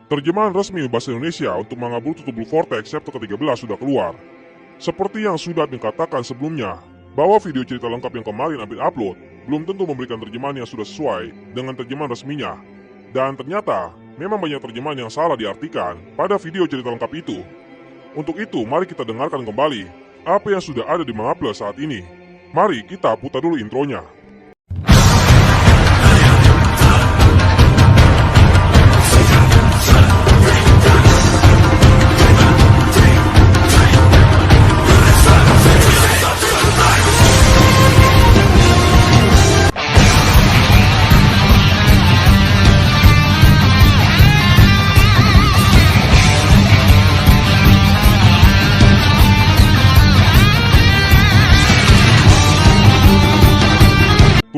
Terjemahan resmi bahasa Indonesia untuk manga Boruto to Blue Vortex chapter ke-13 sudah keluar. Seperti yang sudah dikatakan sebelumnya, bahwa video cerita lengkap yang kemarin Apin upload belum tentu memberikan terjemahan yang sudah sesuai dengan terjemahan resminya. Dan ternyata, memang banyak terjemahan yang salah diartikan pada video cerita lengkap itu. Untuk itu, mari kita dengarkan kembali apa yang sudah ada di Manga Plus saat ini. Mari kita putar dulu intronya.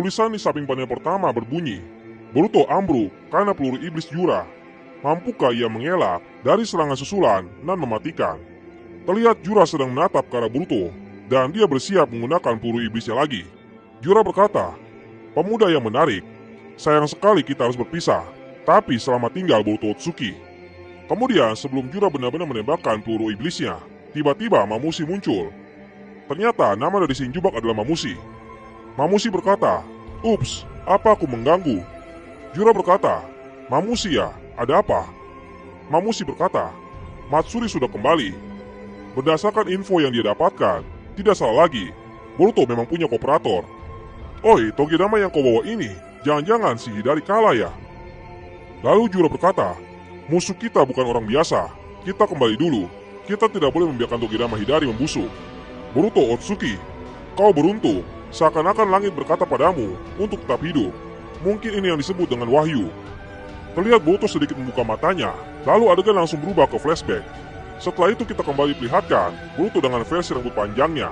Tulisan di samping panel pertama berbunyi, Boruto ambruk karena peluru iblis Jura. Mampukah ia mengelak dari serangan susulan dan mematikan? Terlihat Jura sedang menatap ke arah Boruto, dan dia bersiap menggunakan peluru iblisnya lagi. Jura berkata, "Pemuda yang menarik, sayang sekali kita harus berpisah, tapi selamat tinggal Boruto Otsuki." Kemudian sebelum Jura benar-benar menembakkan peluru iblisnya, tiba-tiba Mamushi muncul. Ternyata nama dari Shinjubak adalah Mamushi. Mamushi berkata, "Ups, apa aku mengganggu?" Jura berkata, "Mamushi ya, ada apa?" Mamushi berkata, "Matsuri sudah kembali." Berdasarkan info yang dia dapatkan, tidak salah lagi, Boruto memang punya kooperator. "Oi, Togedama yang kau bawa ini, jangan-jangan si Hidari kalah ya?" Lalu Jura berkata, "Musuh kita bukan orang biasa, kita kembali dulu, kita tidak boleh membiarkan Togedama Hidari membusuk." "Boruto Otsuki, kau beruntung. Seakan-akan langit berkata padamu untuk tetap hidup. Mungkin ini yang disebut dengan wahyu." Terlihat Boruto sedikit membuka matanya, lalu adegan langsung berubah ke flashback. Setelah itu kita kembali perlihatkan Boruto dengan versi rambut panjangnya.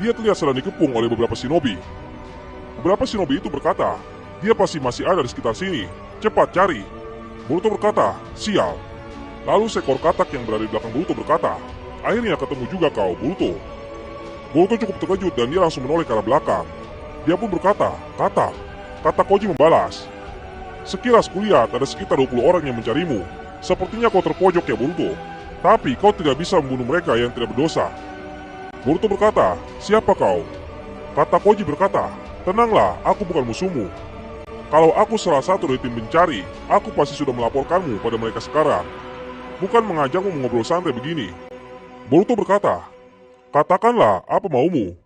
Dia terlihat sedang dikepung oleh beberapa shinobi. Beberapa shinobi itu berkata, "Dia pasti masih ada di sekitar sini, cepat cari." Boruto berkata, "Sial." Lalu seekor katak yang berada di belakang Boruto berkata, "Akhirnya ketemu juga kau, Boruto." Boruto cukup terkejut dan dia langsung menoleh ke arah belakang. Dia pun berkata, "Katak." Kata Koji membalas, "Sekilas kulihat ada sekitar 20 orang yang mencarimu. Sepertinya kau terpojok ya Boruto. Tapi kau tidak bisa membunuh mereka yang tidak berdosa." Boruto berkata, "Siapa kau?" Kata Koji berkata, "Tenanglah, aku bukan musuhmu. Kalau aku salah satu dari tim pencari, aku pasti sudah melaporkanmu pada mereka sekarang. Bukan mengajakmu mengobrol santai begini." Boruto berkata, "Katakanlah apa maumu."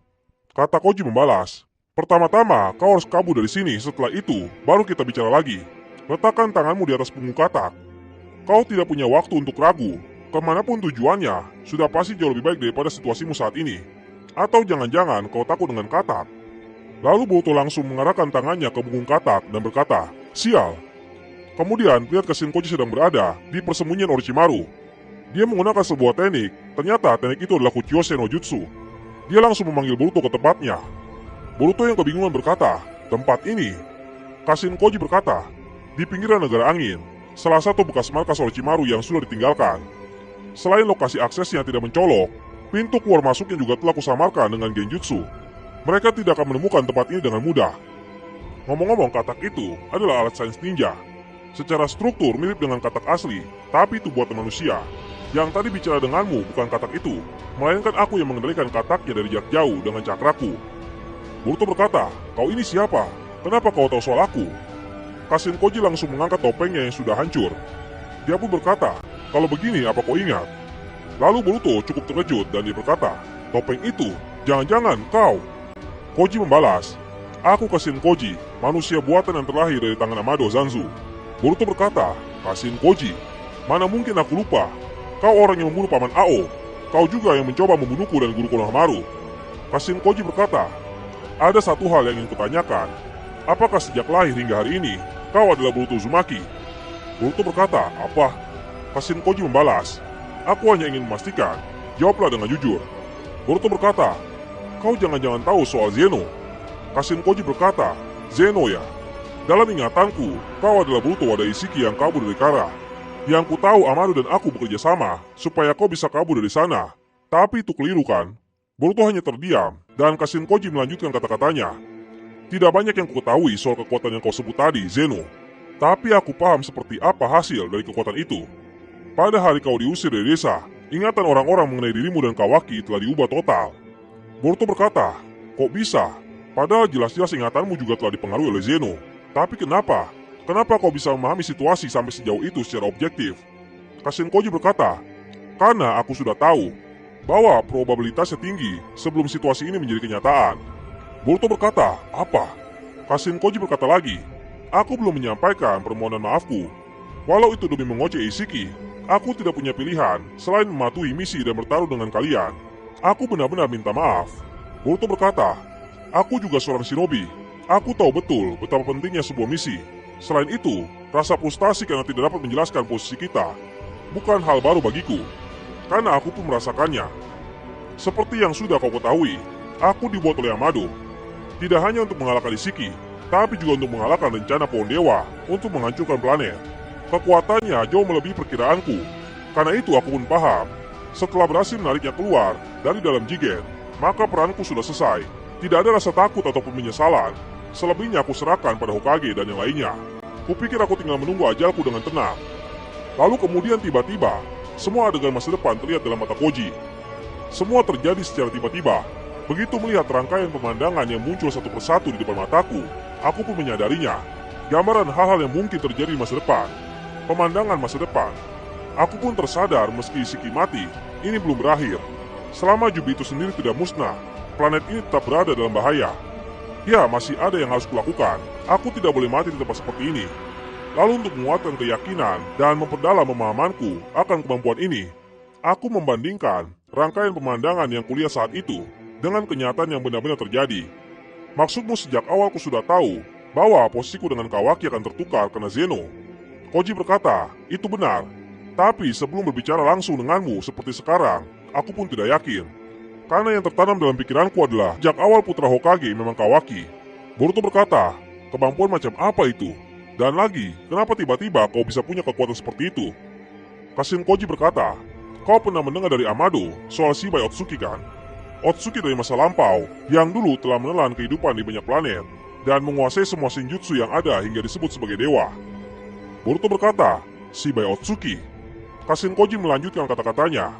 Kata Koji membalas, "Pertama-tama kau harus kabur dari sini, setelah itu baru kita bicara lagi. Letakkan tanganmu di atas punggung katak. Kau tidak punya waktu untuk ragu. Kemanapun tujuannya, sudah pasti jauh lebih baik daripada situasimu saat ini. Atau jangan-jangan kau takut dengan katak." Lalu Boruto langsung mengarahkan tangannya ke punggung katak dan berkata, "Sial." Kemudian lihat Kashin Koji sedang berada di persembunyian Orochimaru. Dia menggunakan sebuah teknik, ternyata teknik itu adalah Kuchiyose no Jutsu. Dia langsung memanggil Boruto ke tempatnya. Boruto yang kebingungan berkata, "Tempat ini?" Kashin Koji berkata, "Di pinggiran negara angin, salah satu bekas markas Orochimaru yang sudah ditinggalkan. Selain lokasi aksesnya tidak mencolok, pintu keluar masuknya juga telah kusamarkan dengan genjutsu. Mereka tidak akan menemukan tempat ini dengan mudah." Ngomong-ngomong, katak itu adalah alat sains ninja. Secara struktur mirip dengan katak asli, tapi itu buatan manusia. Yang tadi bicara denganmu bukan katak itu, melainkan aku yang mengendalikan kataknya dari jarak jauh dengan cakraku. Boruto berkata, "Kau ini siapa? Kenapa kau tahu soal aku?" Kashin Koji langsung mengangkat topengnya yang sudah hancur. Dia pun berkata, "Kalau begini apa kau ingat?" Lalu Boruto cukup terkejut dan dia berkata, "Topeng itu, jangan-jangan kau?" Koji membalas, "Aku Kashin Koji, manusia buatan yang terlahir dari tangan Amado Zanzu." Boruto berkata, "Kashin Koji, mana mungkin aku lupa. Kau orang yang membunuh Paman Ao. Kau juga yang mencoba membunuhku dan Guru Konohamaru." Kashin Koji berkata, "Ada satu hal yang ingin kutanyakan. Apakah sejak lahir hingga hari ini, kau adalah Boruto Uzumaki?" Boruto berkata, "Apa?" Kashin Koji membalas, "Aku hanya ingin memastikan. Jawablah dengan jujur." Boruto berkata, "Kau jangan-jangan tahu soal Zeno?" Kashin Koji berkata, "Zeno ya? Dalam ingatanku, kau adalah Boruto Wadaiseki yang kabur dari Kara. Yang ku tahu Amado dan aku bekerja sama supaya kau bisa kabur dari sana. Tapi itu keliru kan?" Boruto hanya terdiam, dan Kashin Koji melanjutkan kata-katanya. "Tidak banyak yang ku ketahui soal kekuatan yang kau sebut tadi, Zeno. Tapi aku paham seperti apa hasil dari kekuatan itu. Pada hari kau diusir dari desa, ingatan orang-orang mengenai dirimu dan Kawaki telah diubah total. Boruto berkata, kok bisa? Padahal jelas-jelas ingatanmu juga telah dipengaruhi oleh Zeno. Tapi kenapa? Kenapa kau bisa memahami situasi sampai sejauh itu secara objektif? Kashinkoji berkata, karena aku sudah tahu bahwa probabilitasnya tinggi sebelum situasi ini menjadi kenyataan. Boruto berkata, apa? Kashinkoji berkata lagi, aku belum menyampaikan permohonan maafku. Walau itu demi mengoceh Isiki, aku tidak punya pilihan selain mematuhi misi dan bertaruh dengan kalian. Aku benar-benar minta maaf. Boruto berkata, aku juga seorang shinobi. Aku tahu betul betapa pentingnya sebuah misi. Selain itu, rasa frustasi karena tidak dapat menjelaskan posisi kita bukan hal baru bagiku, karena aku pun merasakannya. Seperti yang sudah kau ketahui, aku dibuat oleh Amado. Tidak hanya untuk mengalahkan Isiki, tapi juga untuk mengalahkan rencana pohon dewa untuk menghancurkan planet. Kekuatannya jauh melebihi perkiraanku. Karena itu aku pun paham, setelah berhasil menariknya keluar dari dalam Jigen, maka peranku sudah selesai. Tidak ada rasa takut ataupun penyesalan. Selebihnya aku serahkan pada Hokage dan yang lainnya. Kupikir aku tinggal menunggu ajalku dengan tenang. Lalu kemudian tiba-tiba, semua adegan masa depan terlihat dalam mata Koji. Semua terjadi secara tiba-tiba. Begitu melihat rangkaian pemandangan yang muncul satu persatu di depan mataku, aku pun menyadarinya. Gambaran hal-hal yang mungkin terjadi di masa depan. Pemandangan masa depan. Aku pun tersadar meski Isiki mati, ini belum berakhir. Selama Jubi itu sendiri tidak musnah, planet ini tetap berada dalam bahaya. Ya, masih ada yang harus kulakukan. Aku tidak boleh mati di tempat seperti ini. Lalu untuk menguatkan keyakinan dan memperdalam pemahamanku akan kemampuan ini, aku membandingkan rangkaian pemandangan yang kulihat saat itu dengan kenyataan yang benar-benar terjadi. Maksudmu sejak awal ku sudah tahu bahwa posisiku dengan Kawaki akan tertukar karena Zeno. Koji berkata, itu benar. Tapi sebelum berbicara langsung denganmu seperti sekarang, aku pun tidak yakin. Karena yang tertanam dalam pikiranku adalah sejak awal putra Hokage memang Kawaki. Boruto berkata, kemampuan macam apa itu? Dan lagi, kenapa tiba-tiba kau bisa punya kekuatan seperti itu? Kashinkoji berkata, kau pernah mendengar dari Amado soal Shibai Otsuki kan? Otsuki dari masa lampau yang dulu telah menelan kehidupan di banyak planet dan menguasai semua shinjutsu yang ada hingga disebut sebagai dewa. Boruto berkata, Shibai Otsuki. Kashinkoji melanjutkan kata-katanya,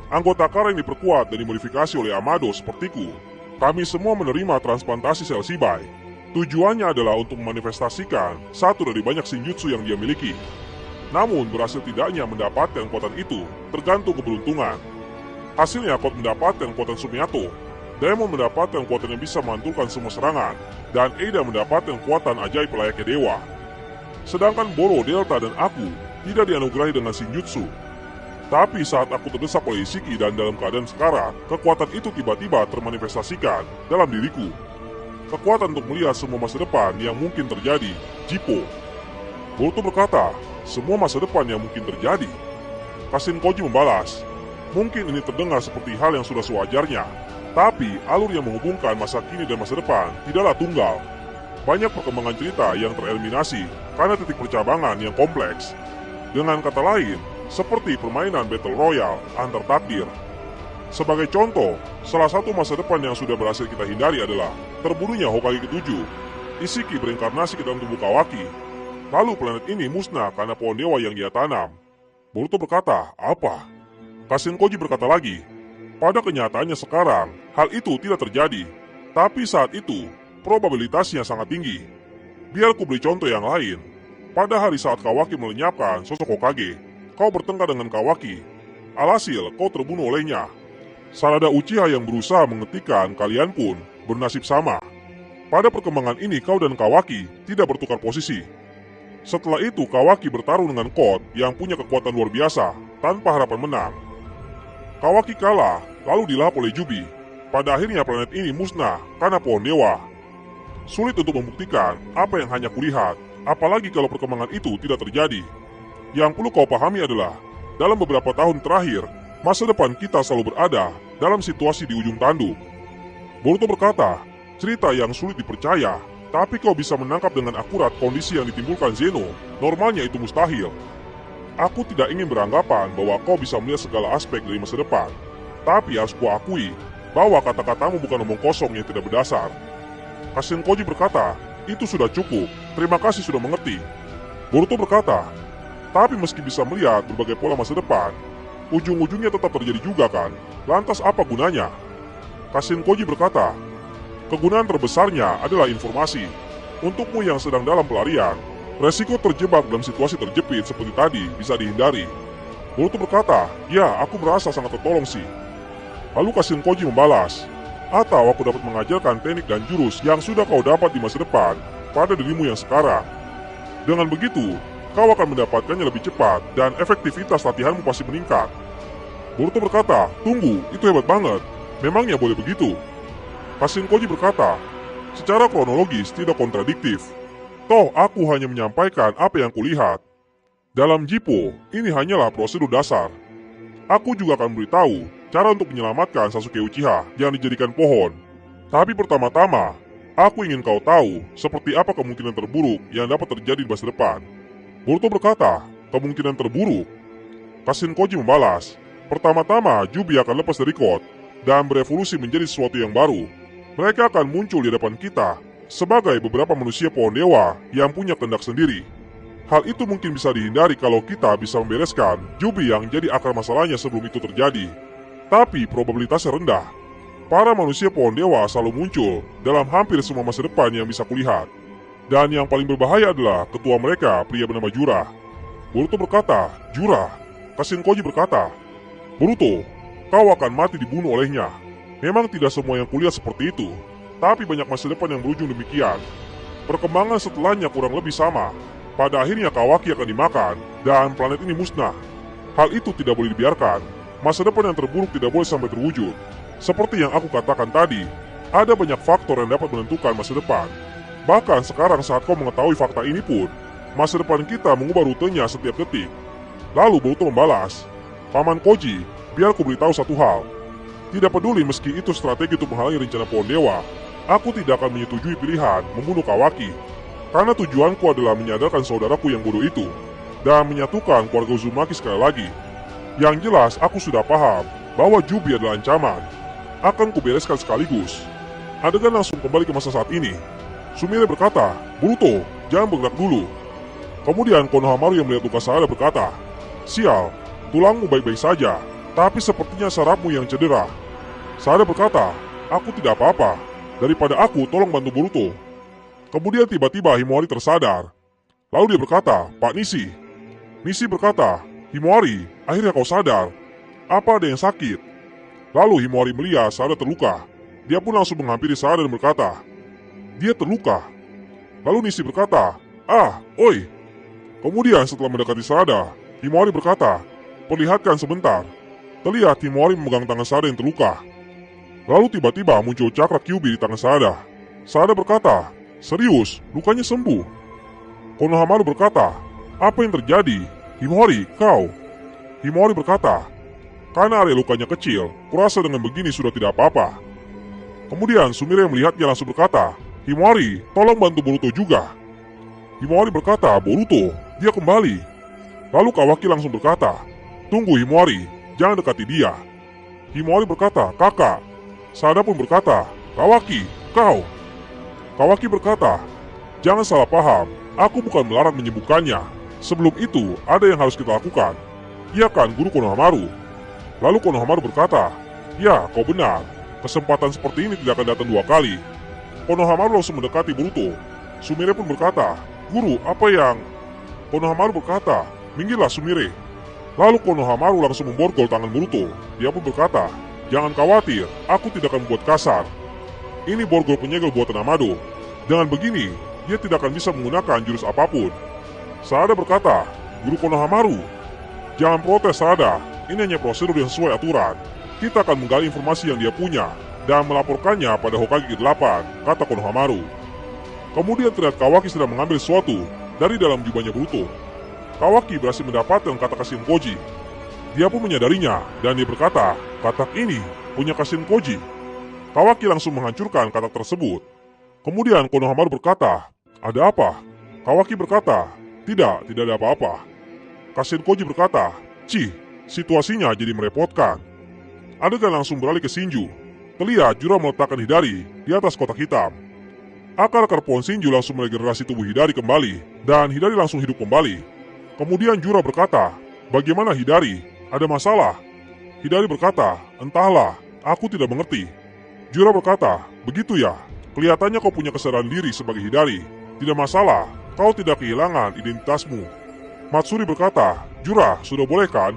anggota Kara yang diperkuat dan dimodifikasi oleh Amado sepertiku. Kami semua menerima transplantasi sel Shibai. Tujuannya adalah untuk memanifestasikan satu dari banyak shinjutsu yang dia miliki. Namun berhasil tidaknya mendapatkan kekuatan itu tergantung keberuntungan. Hasilnya Kot mendapatkan kekuatan Sumiato, Daemon mendapatkan kekuatan yang bisa memantulkan semua serangan, dan Eida mendapatkan kekuatan ajaib layaknya dewa. Sedangkan Boro, Delta, dan aku tidak dianugerahi dengan shinjutsu. Tapi saat aku terdesak oleh Isiki dan dalam keadaan sekarat, kekuatan itu tiba-tiba termanifestasikan dalam diriku. Kekuatan untuk melihat semua masa depan yang mungkin terjadi, Jippo. Boruto berkata, semua masa depan yang mungkin terjadi. Kashinkoji membalas, mungkin ini terdengar seperti hal yang sudah sewajarnya, tapi alur yang menghubungkan masa kini dan masa depan tidaklah tunggal. Banyak perkembangan cerita yang tereliminasi karena titik percabangan yang kompleks. Dengan kata lain, seperti permainan Battle Royale antar takdir. Sebagai contoh, salah satu masa depan yang sudah berhasil kita hindari adalah terbunuhnya Hokage ke-7. Isiki berinkarnasi ke dalam tubuh Kawaki. Lalu planet ini musnah karena pohon dewa yang dia tanam. Boruto berkata, apa? Kashinkoji berkata lagi, pada kenyataannya sekarang, hal itu tidak terjadi. Tapi saat itu, probabilitasnya sangat tinggi. Biar ku beri contoh yang lain. Pada hari saat Kawaki melenyapkan sosok Hokage, kau bertengkar dengan Kawaki. Alhasil, kau terbunuh olehnya. Sarada Uchiha yang berusaha menghentikan kalian pun bernasib sama. Pada perkembangan ini kau dan Kawaki tidak bertukar posisi. Setelah itu Kawaki bertarung dengan Kot yang punya kekuatan luar biasa tanpa harapan menang. Kawaki kalah lalu dilahap oleh Jubi. Pada akhirnya planet ini musnah karena pohon dewa. Sulit untuk membuktikan apa yang hanya kulihat, apalagi kalau perkembangan itu tidak terjadi. Yang perlu kau pahami adalah dalam beberapa tahun terakhir, masa depan kita selalu berada dalam situasi di ujung tanduk. Boruto berkata, cerita yang sulit dipercaya, tapi kau bisa menangkap dengan akurat kondisi yang ditimbulkan Zeno. Normalnya itu mustahil. Aku tidak ingin beranggapan bahwa kau bisa melihat segala aspek dari masa depan. Tapi harus kuakui bahwa kata-katamu bukan omong kosong yang tidak berdasar. Kashinkoji berkata, itu sudah cukup. Terima kasih sudah mengerti. Boruto berkata, tapi meski bisa melihat berbagai pola masa depan, ujung-ujungnya tetap terjadi juga kan? Lantas apa gunanya? Kashin Koji berkata, kegunaan terbesarnya adalah informasi. Untukmu yang sedang dalam pelarian, resiko terjebak dalam situasi terjepit seperti tadi bisa dihindari. Boruto berkata, ya aku merasa sangat tertolong sih. Lalu Kashin Koji membalas, atau aku dapat mengajarkan teknik dan jurus yang sudah kau dapat di masa depan pada dirimu yang sekarang. Dengan begitu, kau akan mendapatkannya lebih cepat dan efektivitas latihanmu pasti meningkat. Boruto berkata, tunggu, itu hebat banget. Memangnya boleh begitu? Kashin Koji berkata, secara kronologis tidak kontradiktif. Toh aku hanya menyampaikan apa yang kulihat. Dalam Jippo, ini hanyalah prosedur dasar. Aku juga akan beritahu cara untuk menyelamatkan Sasuke Uchiha yang dijadikan pohon. Tapi pertama-tama, aku ingin kau tahu seperti apa kemungkinan terburuk yang dapat terjadi di masa depan. Boruto berkata, kemungkinan terburuk? Kashin Koji membalas, pertama-tama Jubi akan lepas dari Code dan berevolusi menjadi sesuatu yang baru. Mereka akan muncul di depan kita sebagai beberapa manusia pohon dewa yang punya kehendak sendiri. Hal itu mungkin bisa dihindari kalau kita bisa membereskan Jubi yang jadi akar masalahnya sebelum itu terjadi. Tapi probabilitasnya rendah. Para manusia pohon dewa selalu muncul dalam hampir semua masa depan yang bisa kulihat. Dan yang paling berbahaya adalah ketua mereka, pria bernama Jura. Boruto berkata, Jura. Kashin Koji berkata, Boruto, kau akan mati dibunuh olehnya. Memang tidak semua yang kulihat seperti itu, tapi banyak masa depan yang berujung demikian. Perkembangan setelahnya kurang lebih sama. Pada akhirnya Kawaki akan dimakan, dan planet ini musnah. Hal itu tidak boleh dibiarkan. Masa depan yang terburuk tidak boleh sampai terwujud. Seperti yang aku katakan tadi, ada banyak faktor yang dapat menentukan masa depan. Bahkan sekarang saat kau mengetahui fakta ini pun, masa depan kita mengubah rutenya setiap detik. Lalu Boruto membalas, Paman Koji, biar ku beritahu satu hal. Tidak peduli meski itu strategi untuk menghalangi rencana pohon dewa, aku tidak akan menyetujui pilihan membunuh Kawaki. Karena tujuanku adalah menyadarkan saudaraku yang bodoh itu, dan menyatukan keluarga Uzumaki sekali lagi. Yang jelas aku sudah paham bahwa Jubi adalah ancaman. Akan kubereskan sekaligus. Adegan langsung kembali ke masa saat ini. Sumire berkata, Boruto, jangan bergerak dulu. Kemudian Konohamaru yang melihat luka Sarada berkata, sial, tulangmu baik-baik saja, tapi sepertinya sarafmu yang cedera. Sarada berkata, aku tidak apa-apa, daripada aku tolong bantu Boruto. Kemudian tiba-tiba Himawari tersadar. Lalu dia berkata, Pak Nishi. Nishi berkata, Himawari, akhirnya kau sadar. Apa ada yang sakit? Lalu Himawari melihat Sarada terluka. Dia pun langsung menghampiri Sarada dan berkata, dia terluka. Lalu Nishi berkata, oi. Kemudian setelah mendekati Sarada, Himawari berkata, perlihatkan sebentar. Terlihat Himawari memegang tangan Sarada yang terluka. Lalu tiba-tiba muncul cakra Kyuubi di tangan Sarada. Sarada berkata, serius, lukanya sembuh. Konohamaru berkata, apa yang terjadi? Himawari, kau? Himawari berkata, karena area lukanya kecil, kurasa dengan begini sudah tidak apa-apa. Kemudian Sumire yang melihatnya langsung berkata, Himawari, tolong bantu Boruto juga. Himawari berkata, Boruto, dia kembali. Lalu Kawaki langsung berkata, tunggu Himawari, jangan dekati dia. Himawari berkata, kakak. Sarada pun berkata, Kawaki, kau. Kawaki berkata, jangan salah paham, aku bukan melarang menyembuhkannya. Sebelum itu, ada yang harus kita lakukan. Iya kan, Guru Konohamaru? Lalu Konohamaru berkata, ya, kau benar. Kesempatan seperti ini tidak akan datang dua kali. Konohamaru langsung mendekati Boruto. Sumire pun berkata, Guru, apa yang... Konohamaru berkata, minggirlah Sumire. Lalu Konohamaru langsung memborgol tangan Boruto. Dia pun berkata, jangan khawatir, aku tidak akan membuat kasar. Ini borgol penyegel buatan Amado. Dengan begini, dia tidak akan bisa menggunakan jurus apapun. Sarada berkata, Guru Konohamaru, jangan protes Sarada, ini hanya prosedur yang sesuai aturan. Kita akan menggali informasi yang dia punya dan melaporkannya pada Hokage ke-8, kata Konohamaru. Kemudian terlihat Kawaki sedang mengambil sesuatu dari dalam jubahnya Boruto. Kawaki berhasil mendapatkan kata Kashin Koji. Dia pun menyadarinya dan dia berkata, katak ini punya Kashin Koji. Kawaki langsung menghancurkan katak tersebut. Kemudian Konohamaru berkata, ada apa? Kawaki berkata, tidak ada apa-apa. Kashin Koji berkata, situasinya jadi merepotkan. Adegan langsung beralih ke Shinju. Terlihat Jura meletakkan Hidari di atas kotak hitam. Akar-akar pohon Shinju langsung meregenerasi tubuh Hidari kembali, dan Hidari langsung hidup kembali. Kemudian Jura berkata, "Bagaimana Hidari? Ada masalah?" Hidari berkata, "Entahlah, aku tidak mengerti." Jura berkata, "Begitu ya, kelihatannya kau punya kesadaran diri sebagai Hidari. Tidak masalah, kau tidak kehilangan identitasmu." Matsuri berkata, "Jura, sudah boleh kan?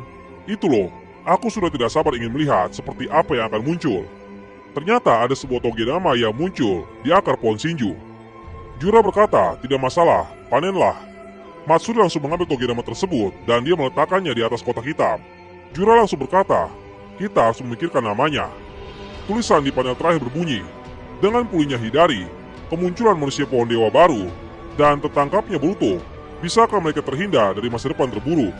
Itu loh, aku sudah tidak sabar ingin melihat seperti apa yang akan muncul." Ternyata ada sebuah togedama yang muncul di akar pohon Shinju. Jura berkata, "Tidak masalah, panenlah." Matsuri langsung mengambil togedama tersebut dan dia meletakkannya di atas kotak hitam. Jura langsung berkata, "Kita harus memikirkan namanya." Tulisan di panel terakhir berbunyi, "Dengan pulihnya Hidari, kemunculan manusia pohon dewa baru, dan tertangkapnya Boruto, bisakah mereka terhindar dari masa depan terburuk?"